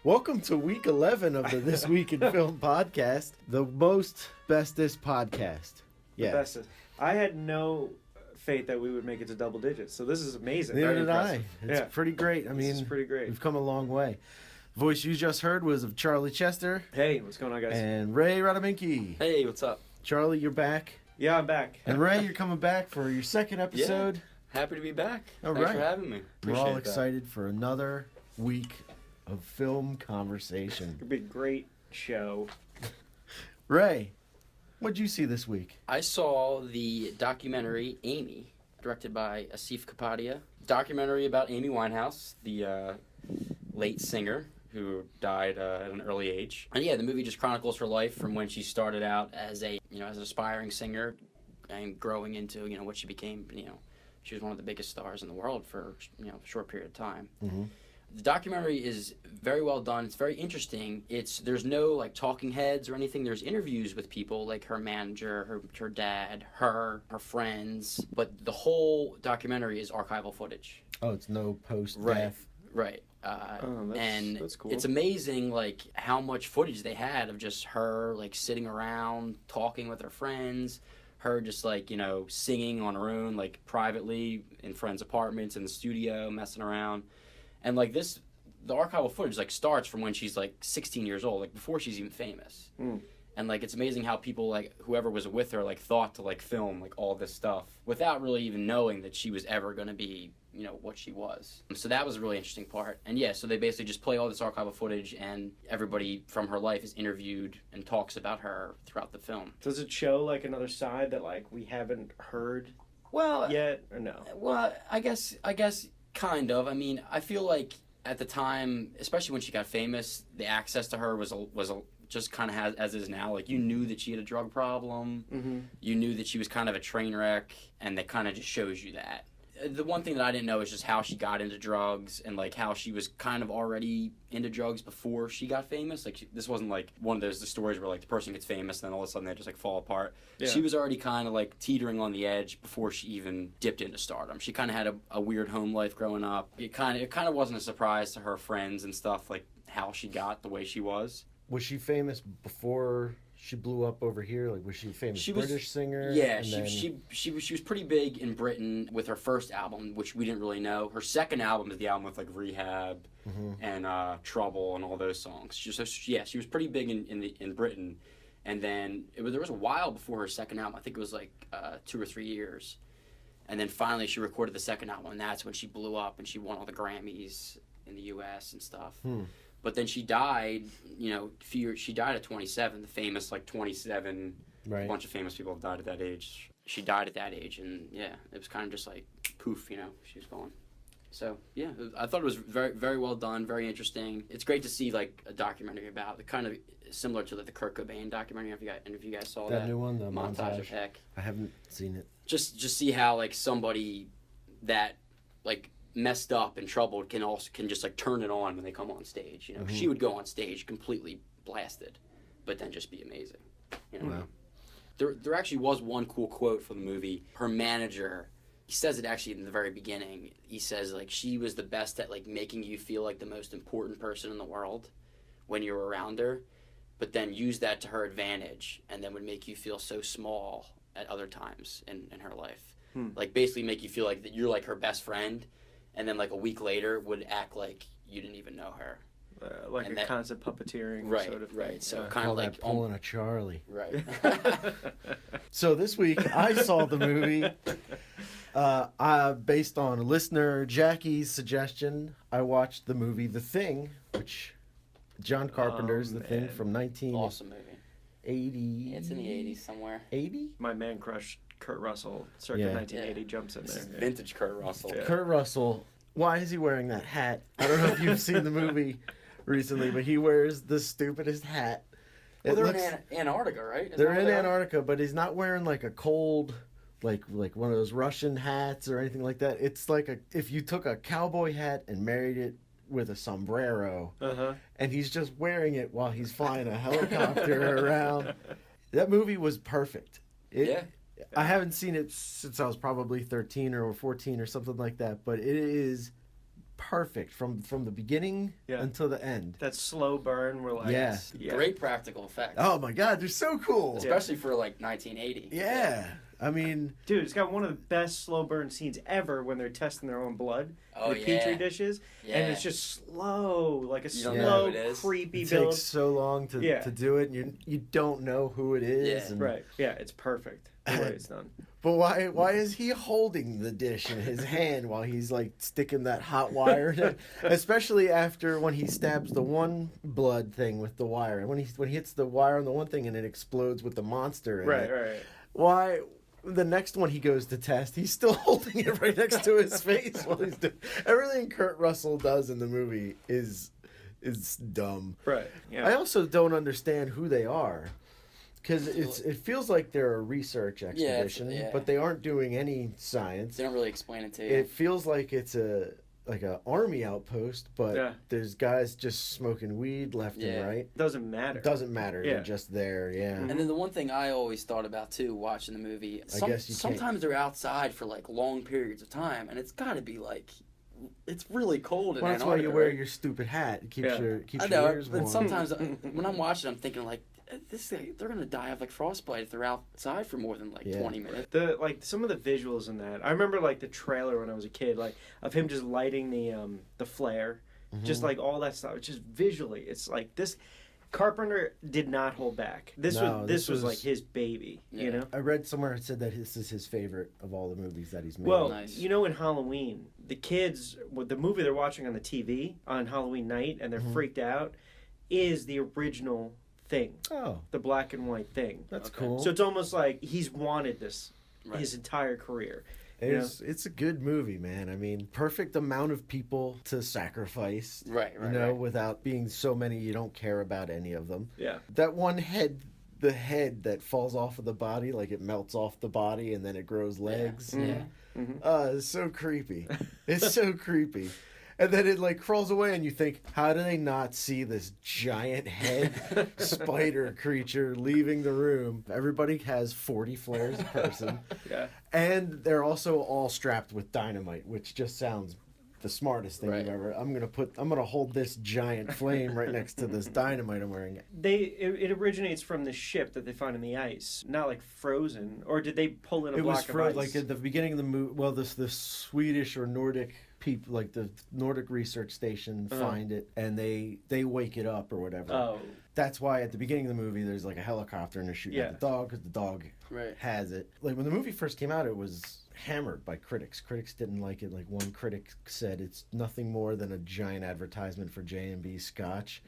Welcome to week 11 of the This Week in Film podcast, the most bestest podcast. Yeah. The bestest. I had no faith that we would make it to double digits, so this is amazing. Neither Very did impressive. I. It's pretty great. I mean, it's pretty great. We've come a long way. The voice you just heard was of Charlie Chester. Hey, what's going on, guys? And Ray Radominki. Hey, what's up? Charlie, you're back. Yeah, I'm back. And Ray, you're coming back for your second episode. Yeah, happy to be back. All Thanks right. for having me. We're all excited for another week of film conversation. It'll be a great show. Ray, what'd you see this week? I saw the documentary Amy, directed by Asif Kapadia. Documentary about Amy Winehouse, the late singer who died at an early age. And yeah, the movie just chronicles her life from when she started out as as an aspiring singer and growing into, what she became. She was one of the biggest stars in the world for, a short period of time. Mm-hmm. The documentary is very well done. It's very interesting. There's no talking heads or anything. There's interviews with people like her manager, her dad, her friends. But the whole documentary is archival footage. Oh, it's no post-death. Right. That's cool. It's amazing how much footage they had of just her sitting around talking with her friends. Her just singing on her own privately in friends' apartments, in the studio, messing around. And the archival footage starts from when she's 16 years old, before she's even famous. And it's amazing how people whoever was with her thought to film all this stuff without really even knowing that she was ever going to be what she was. So that was a really interesting part. And yeah, so they basically just play all this archival footage and everybody from her life is interviewed and talks about her throughout the film. Does it show another side that we haven't heard yet or no? Well, I guess kind of. I mean, I feel at the time, especially when she got famous, the access to her was just kind of as is now. You knew that she had a drug problem. Mm-hmm. You knew that she was kind of a train wreck, and that kind of just shows you that. The one thing that I didn't know is just how she got into drugs and how she was kind of already into drugs before she got famous. This wasn't one of those stories where the person gets famous and then all of a sudden they just fall apart. Yeah. She was already kind of teetering on the edge before she even dipped into stardom. She kind of had a weird home life growing up. It kind of wasn't a surprise to her friends and stuff how she got the way she was. Was she famous before she blew up over here? Was she a famous British singer? Yeah, she was pretty big in Britain with her first album, which we didn't really know. Her second album is the album with Rehab and Trouble and all those songs. She was pretty big in Britain. And then there was a while before her second album. I think it was 2 or 3 years. And then finally she recorded the second album, and that's when she blew up and she won all the Grammys in the U.S. and stuff. But then she died, she died at 27, the famous 27, right. A bunch of famous people have died at that age. She died at that age, and yeah, it was kind of just poof, she was gone. So yeah, I thought it was very, very well done, very interesting. It's great to see a documentary about it, kind of similar to the Kurt Cobain documentary. If you guys saw that new one, the Montage of Heck. I haven't seen it. Just see how somebody that messed up and troubled can just turn it on when they come on stage. Mm-hmm. She would go on stage completely blasted, but then just be amazing. Wow. There actually was one cool quote from the movie. Her manager, he says it actually in the very beginning. He says she was the best at making you feel the most important person in the world when you're around her, but then use that to her advantage and then would make you feel so small at other times in her life. Basically make you feel that you're her best friend. And then a week later would act like you didn't even know her. Concept puppeteering sort of thing. Right. So kind of pulling a Charlie. Right. So this week I saw the movie based on listener Jackie's suggestion. I watched the movie The Thing, which John Carpenter's The Thing from 1980. Awesome movie. It's in the 80s somewhere. 80? My man crush Kurt Russell, circa 1980, jumps in there. Vintage Kurt Russell. Yeah. Kurt Russell, why is he wearing that hat? I don't know if you've seen the movie recently, but he wears the stupidest hat. They're in Antarctica, right? They're in Antarctica, but he's not wearing a cold, like one of those Russian hats or anything like that. It's if you took a cowboy hat and married it with a sombrero, and he's just wearing it while he's flying a helicopter around. That movie was perfect. I haven't seen it since I was probably 13 or 14 or something like that, but it is perfect from the beginning until the end. That slow burn, we're like, great practical effects. Oh my God, they're so cool. Especially for like 1980. Yeah. I mean, dude, it's got one of the best slow burn scenes ever when they're testing their own blood in the petri dishes, and it's just slow, like a slow, creepy build. It takes so long to do it, and you don't know who it is. Yeah. Right. Yeah, it's perfect the way it's done. But why is he holding the dish in his hand while he's like sticking that hot wire in it? Especially after when he stabs the one blood thing with the wire, and when he hits the wire on the one thing and it explodes with the monster in it. Right. Why? The next one he goes to test, he's still holding it right next to his face while he's doing everything Kurt Russell does in the movie is dumb. Right. Yeah. I also don't understand who they are, because it feels like they're a research expedition, but they aren't doing any science. They don't really explain it to you. It feels like it's a army outpost, but there's guys just smoking weed left and right. Doesn't matter. They're just there. And then the one thing I always thought about too, watching the movie, sometimes they're outside for like long periods of time, and it's got to be like, it's really cold in Antarctica. That's why you wear your stupid hat. It keeps your ears warm. But sometimes when I'm watching, I'm thinking like, they're gonna die of like frostbite if they're outside for more than like 20 minutes. Some of the visuals in that, I remember like the trailer when I was a kid, like of him just lighting the flare, just like all that stuff. Just visually, it's like this. Carpenter did not hold back. This was like his baby. You know. I read somewhere it said that this is his favorite of all the movies that he's made. Well, you know, in Halloween, the kids, the movie they're watching on the TV on Halloween night, and they're freaked out, is the original thing. The black and white thing. That's cool. So it's almost like he's wanted this his entire career. It's a good movie, man. I mean, perfect amount of people to sacrifice. Right. Without being so many you don't care about any of them. Yeah. That one head, the head that falls off of the body, like it melts off the body and then it grows legs. Yeah. It's so creepy. It's so creepy. And then it like crawls away and you think, how do they not see this giant head spider creature leaving the room? Everybody has 40 flares a person. And they're also all strapped with dynamite, which just sounds the smartest thing you've ever. I'm gonna hold this giant flame right next to this dynamite I'm wearing. It originates from the ship that they find in the ice, not like frozen. Or did they pull in a block of ice? Like at the beginning of the movie. Well, the Swedish or Nordic people, like the Nordic research station, find it and they wake it up or whatever. That's why at the beginning of the movie there's like a helicopter and they're shooting at the dog because the dog has it. Like when the movie first came out, it was hammered by critics. Critics didn't like it. Like one critic said it's nothing more than a giant advertisement for J&B Scotch.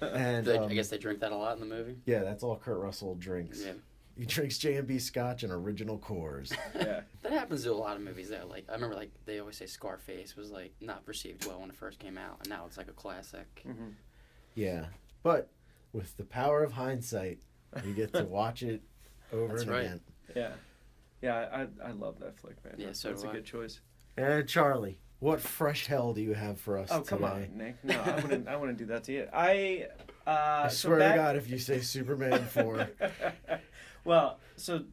And I guess they drink that a lot in the movie. Yeah, that's all Kurt Russell drinks. Yeah. He drinks J&B Scotch and original Coors. That happens to a lot of movies though. Like I remember, like they always say Scarface was like not received well when it first came out, and now it's like a classic. Yeah, but with the power of hindsight, you get to watch it over and again. Yeah, I love that flick, man. Yeah, so that's a good choice. And Charlie, what fresh hell do you have for us today? Oh, come on, Nick. No, I wouldn't do that to you. I swear to God, if you say Superman 4. Well, so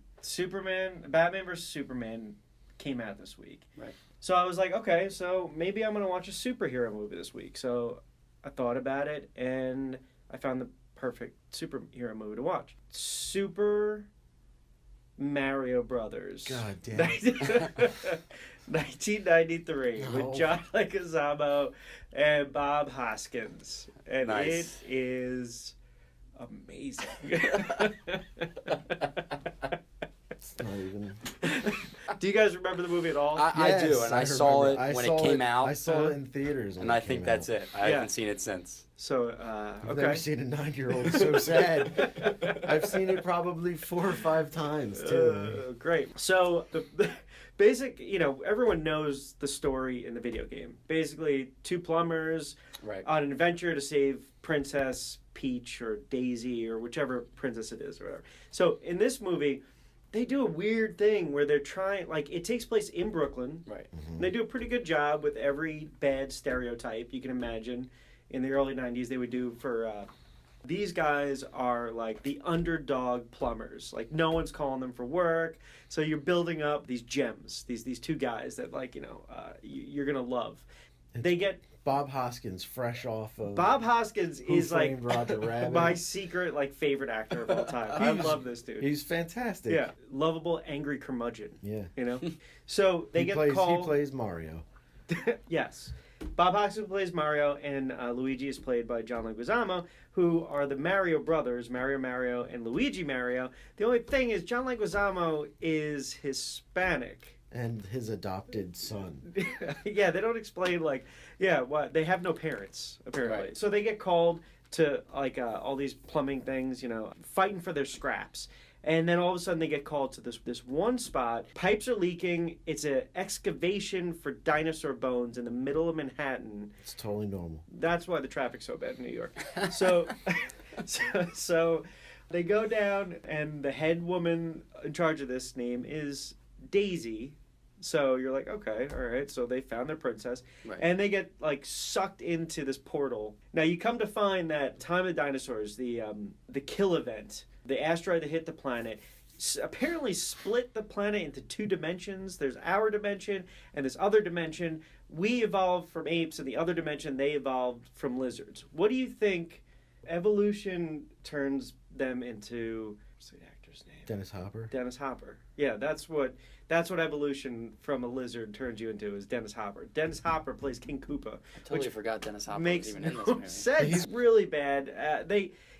Batman vs. Superman came out this week. Right. So I was like, okay, so maybe I'm going to watch a superhero movie this week. So I thought about it, and I found the perfect superhero movie to watch. Super Mario Brothers. God damn. 1993 with John Leguizamo and Bob Hoskins. And it is amazing. It's not even... Do you guys remember the movie at all? I do, and I saw it when it came out. I saw it in theaters. And I think that's it. I haven't seen it since. So, I've never seen a 9-year-old so sad. I've seen it probably 4 or 5 times, too. Great. So, the basic, everyone knows the story in the video game. Basically, 2 plumbers on an adventure to save Princess Peach or Daisy or whichever princess it is or whatever. So, in this movie, they do a weird thing where they're trying, like, it takes place in Brooklyn. Right. Mm-hmm. They do a pretty good job with every bad stereotype you can imagine in the early 90s they would do for These guys are like the underdog plumbers. Like no one's calling them for work. So you're building up these gems, these two guys that like, you're going to love. They get Bob Hoskins, fresh off of... Bob Hoskins is like Roger Rabbit. my secret like favorite actor of all time. I love this dude. He's fantastic. Yeah, lovable, angry curmudgeon. Yeah. So they get called... He plays Mario. Yes. Bob Hoskins plays Mario, and Luigi is played by John Leguizamo, who are the Mario brothers, Mario, and Luigi Mario. The only thing is John Leguizamo is Hispanic. And his adopted son. Yeah, they don't explain, what? They have no parents, apparently. Right. So they get called to, all these plumbing things, fighting for their scraps. And then all of a sudden they get called to this one spot. Pipes are leaking. It's an excavation for dinosaur bones in the middle of Manhattan. It's totally normal. That's why the traffic's so bad in New York. So they go down, and the head woman in charge of this name is Daisy. So you're like, okay, all right. So they found their princess, right. And they get sucked into this portal. Now you come to find that Time of the Dinosaurs, the kill event, the asteroid that hit the planet, apparently split the planet into two dimensions. There's our dimension and this other dimension. We evolved from apes, and the other dimension they evolved from lizards. What do you think? Evolution turns them into... What's the actor's name? Dennis Hopper. Yeah, that's what evolution from a lizard turns you into, is Dennis Hopper. Dennis Hopper plays King Koopa. I totally forgot Dennis Hopper makes was even in this no movie. sense. He's really bad.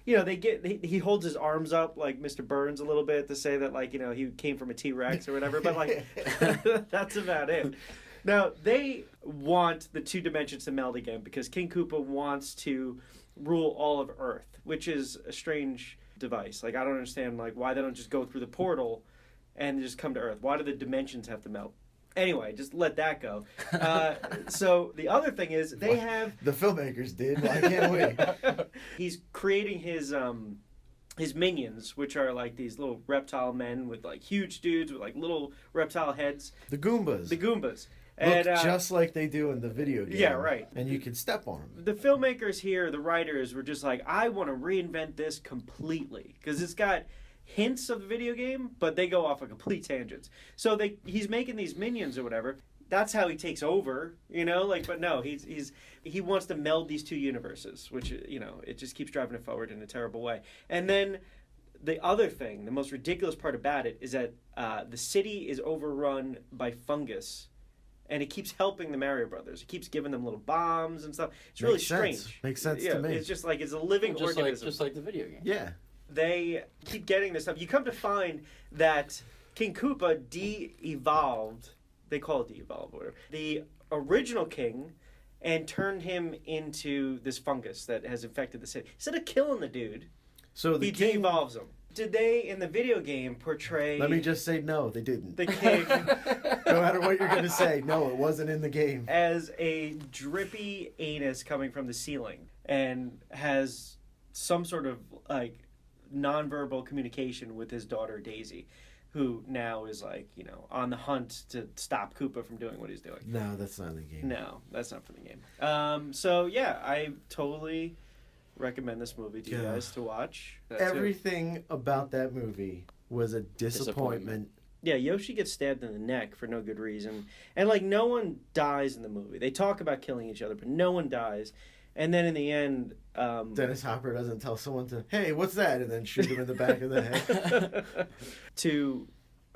He holds his arms up like Mr. Burns a little bit to say that he came from a T-Rex or whatever, but that's about it. Now, they want the two dimensions to meld again because King Koopa wants to rule all of Earth, which is a strange device. I don't understand why they don't just go through the portal and just come to Earth. Why do the dimensions have to melt? Anyway, just let that go. So the other thing is they have... The filmmakers did. Why can't we? He's creating his minions, which are these little reptile men with huge dudes with little reptile heads. The Goombas. And, look just like they do in the video game. Yeah, right. And you can step on them. The filmmakers here, the writers, were just I want to reinvent this completely. Because it's got hints of the video game, but they go off on complete tangents. So he's making these minions or whatever. That's how he takes over, but no, he wants to meld these two universes, which, it just keeps driving it forward in a terrible way. And then the other thing, the most ridiculous part about it, is that the city is overrun by fungus. And it keeps helping the Mario Brothers. It keeps giving them little bombs and stuff. It's really strange. Makes sense to me. It's just it's a living organism. Just like the video game. Yeah. They keep getting this stuff. You come to find that King Koopa de-evolved. They call it de-evolved, whatever. The original king, and turned him into this fungus that has infected the city. Instead of killing the dude, he de-evolves him. Did they, in the video game, portray... Let me just say no, they didn't. The king... No matter what you're going to say, no, it wasn't in the game. As a drippy anus coming from the ceiling, and has some sort of, nonverbal communication with his daughter, Daisy, who now is, on the hunt to stop Koopa from doing what he's doing. No, that's not in the game. No, that's not for the game. So, yeah, I totally... recommend this movie to you guys to watch. Everything about that movie was a disappointment. Yeah, Yoshi gets stabbed in the neck for no good reason. And, no one dies in the movie. They talk about killing each other, but no one dies. And then in the end... Dennis Hopper doesn't tell someone to, hey, what's that? And then shoot them in the back of the head. To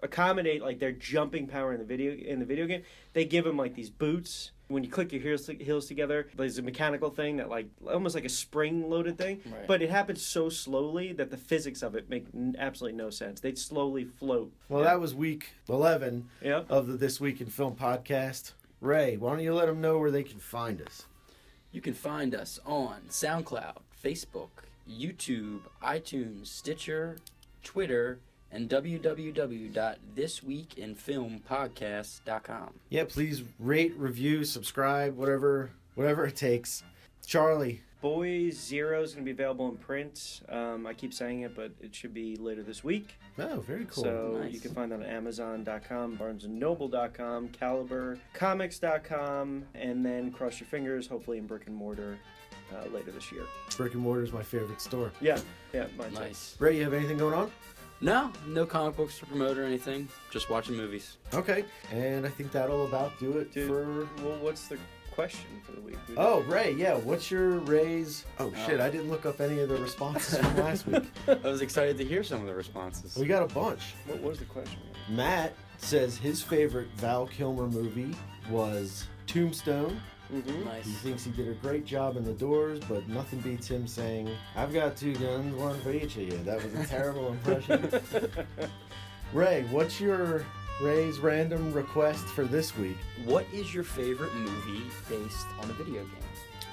accommodate, their jumping power in the video game, they give them, these boots. When you click your heels together, there's a mechanical thing that almost like a spring-loaded thing, right. But it happens so slowly that the physics of it make absolutely no sense. They slowly float. Well, that was week 11 Yeah. of the This Week in Film podcast. Ray, why don't you let them know where they can find us? You can find us on SoundCloud, Facebook, YouTube, iTunes, Stitcher, Twitter, and www.thisweekinfilmpodcast.com. Yeah, please rate, review, subscribe, whatever it takes. Charlie. Boys Zero is going to be available in print. I keep saying it, but it should be later this week. Oh, very cool. So Nice. You can find that on Amazon.com, BarnesandNoble.com, CaliberComics.com, and then cross your fingers, hopefully in brick and mortar later this year. Brick and Mortar is my favorite store. Yeah, mine too. Nice. Ray, you have anything going on? No comic books to promote or anything. Just watching movies. Okay, and I think that'll about do it for... Well, what's the question for the week? Oh, Ray, yeah, what's your Ray's... Oh, shit, I didn't look up any of the responses from last week. I was excited to hear some of the responses. We got a bunch. What was the question? Matt says his favorite Val Kilmer movie was Tombstone. Mm-hmm. Nice. He thinks he did a great job in The Doors, but nothing beats him saying, "I've got 2 guns, one for each of you." That was a terrible impression. Ray, what's your Ray's random request for this week? What is your favorite movie based on a video game?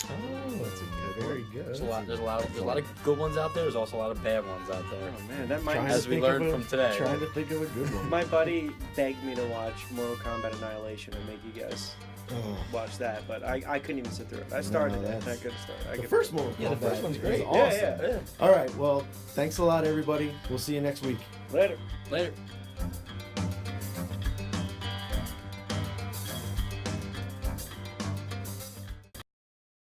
Oh, that's a good, very good. There's a lot of good ones out there. There's also a lot of bad ones out there. Oh man, that might. As we learned from today. Trying to think of a good one. My buddy begged me to watch Mortal Kombat Annihilation and make you guys watch that, but I couldn't even sit through it. I started it. I couldn't start. The first Mortal Kombat. Yeah, the first one's great. Awesome. Yeah. All right, well, thanks a lot, everybody. We'll see you next week. Later. Later.